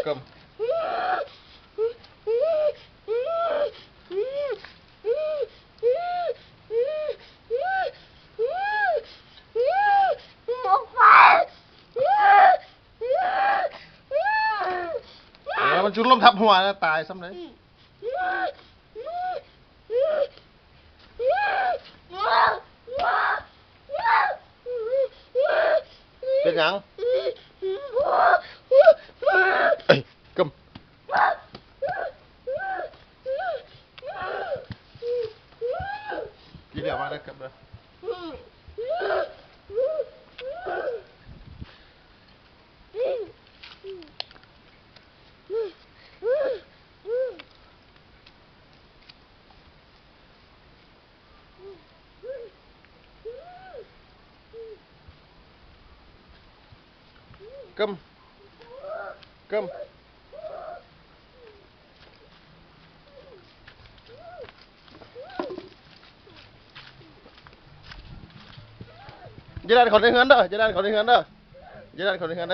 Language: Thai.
กึมมันจุดลมทับหัวแล้วตายซ้ำเลยเป็นยังเอ้ยกึมกี่เดี๋ยวมาได้กึมเลยกึมกึมจะได้คนในเฮือนเด้อจะได้คนในเฮือนเด้อจะได้คนในเฮือนเด้อ